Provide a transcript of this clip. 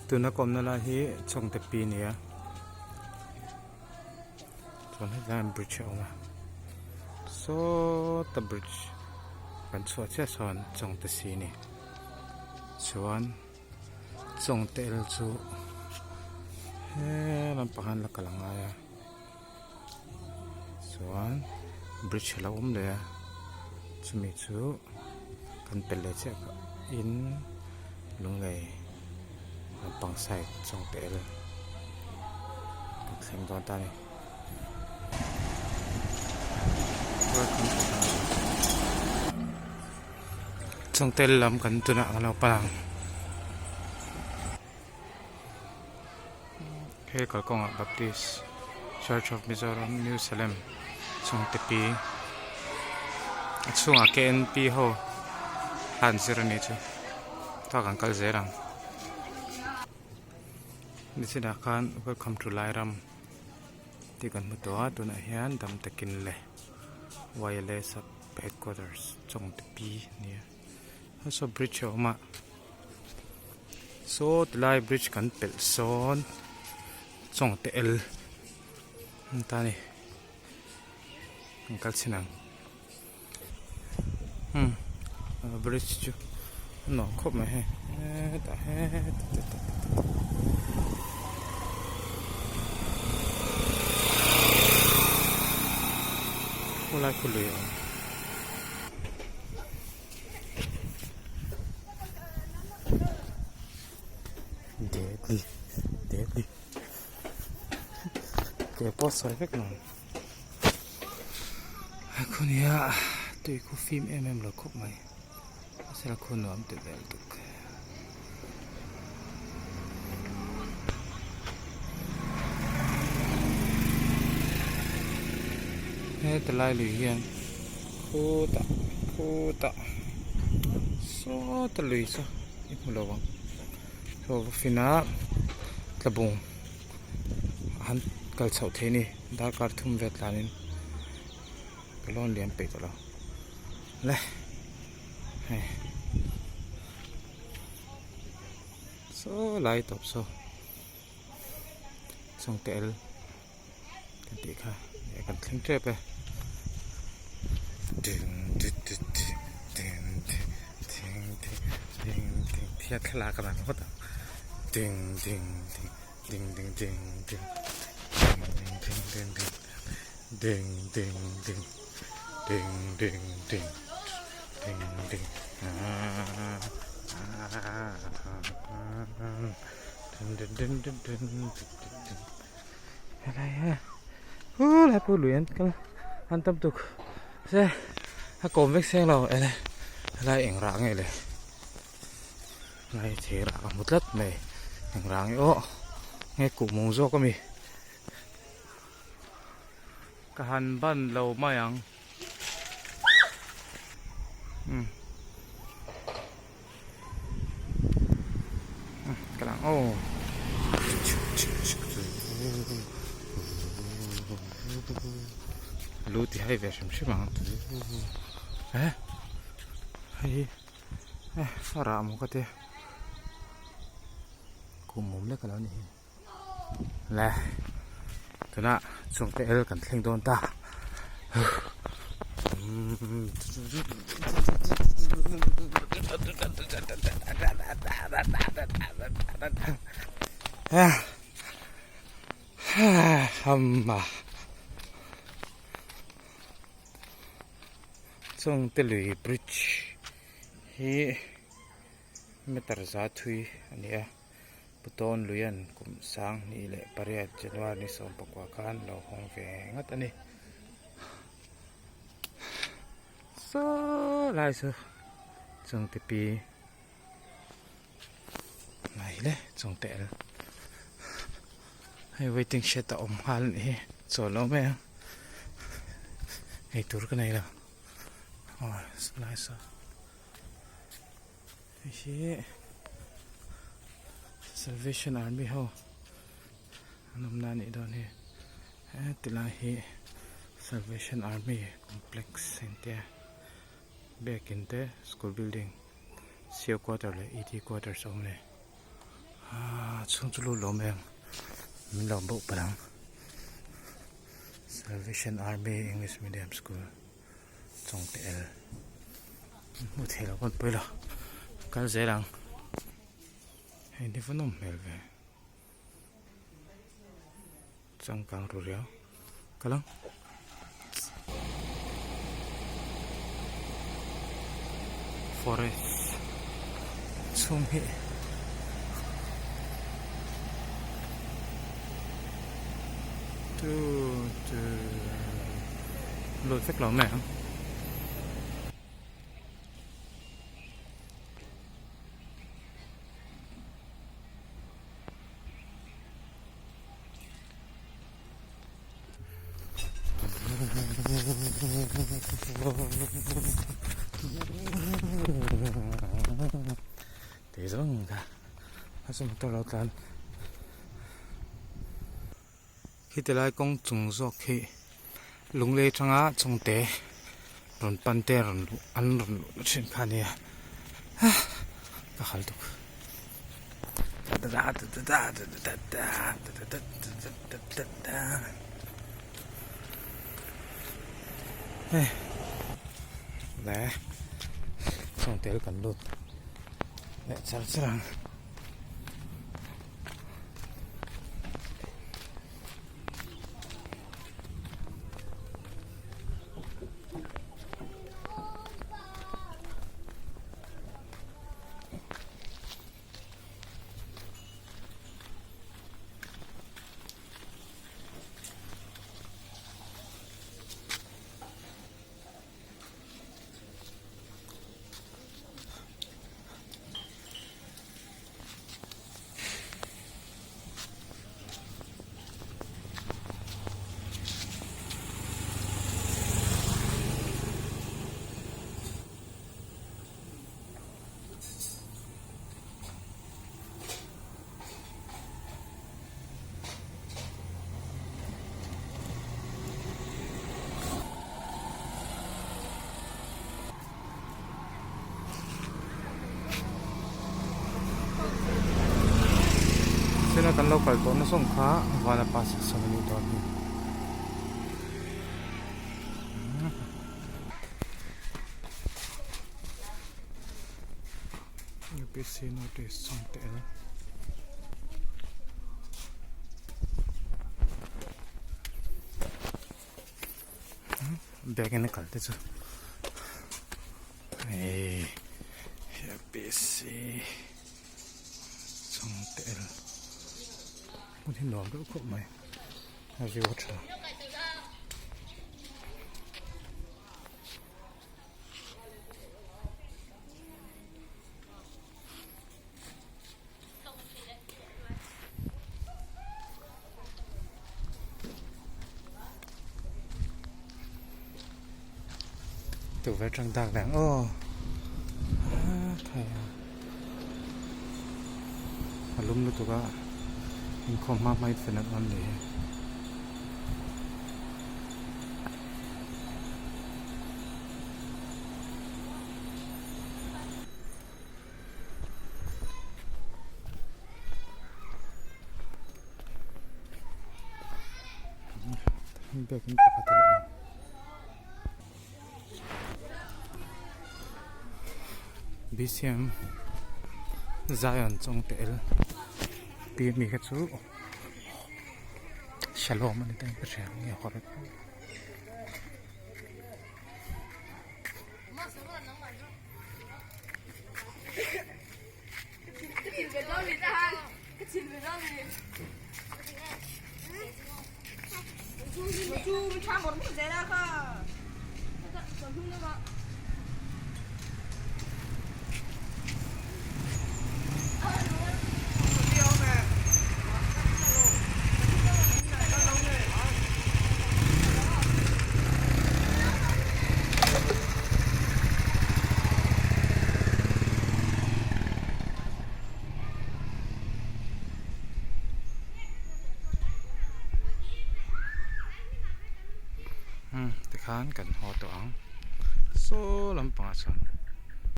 tu na kom na la hi chong te pi nia chon hi lam bridge oma so the bridge kan chua che son chong te si ni chuan chong te el chu he lam pahan la kalanga ya chuan bridge la le chumi chu kan pelle che in lung lei pang sai chong te el theng don ta ni chong tel lam kan tuna ngalo palang he kalkonga Baptist Church of Mizoram New Salem chong te pi chunga KNP ho han zero ni chu ta kan kal zerang ni sida khan welcome to Lairam ti kan mu to tuna hian dam takin le wireless headquarters chong te pi ni so bridge oma so the live bridge kan pel son chong te el ta ni kal sinang bridge chu no khop ma he ta he Hola kuliyo deadly ke poso efek non aku niya tu ko film lo khop mai asal ko no am te vel tuk te lai lui hian khu ta so ta lui so imulawang so fina tlabung han kal chau the ni dar kar thum vet lanin pelon lian pe to lo le so lai top so song tel kan ti kha kan thling tre pe ding thiat khla ka ban hota ding ding ding ding ding ding ding ding ding ding ding ding ding ding ding ding ding dingอะไรlại phụ luyện cái an tâm tục xe ha cồn vết xe rồi này lại ẻn rạng này này này thế rạng một lát này ẻn rạng ấy ô nghe cụ mông rô có mi cả hành ban lâu mai ăn cái làng ô lú thì hay về xem mà hay sao ra một cái thế cùng mồm lấy cái đó này là thế nào chúng ta cần thành đồn ta mà trong te lui bridge hi metar za thui ania puton luyan kum sang ni le pariat january ni som pakwa khan lo hong ve ngat ani so lai so trong te pi này le trong te hay waiting shed ta om hal ni so lo me hey tur ka nei la oh so nice here Salvation Army ho anam na ni don he tila hi Salvation Army complex center back in the school building CO quarter le ED quarters only chung chu lu lo meng min lo bo parang Salvation Army English Medium School trong tel mu thela kon pela kal zerang hey di funom melve chang kang ru ria kalang forest chung hi tu lột phép lỏng này không? Thế rồi cả, sao mà tôi lâu tan? Khi tới lại công chúng dọc khi lung lê trong á trong té run pan té run ăn run trên khăn này cả khal tục lẽ trong té cần lụt lẽ chán chán sila kan local to na song kha wala pasok sa minuto ni UPC notice song tel bag in kalte chu hey UPC song tel một thiên đỏ đỡ khổ mày hay gì vậy từ vẽ trăng tạc đáng thầy lúc nữa tụi bạn mình không mang máy phải nặng ăn để mình cũng tập BCM Zion trong tel pi mi cái chú shalom anh ta cái sáng nghe họ khán cảnh họ toán số lắm bằng sẵn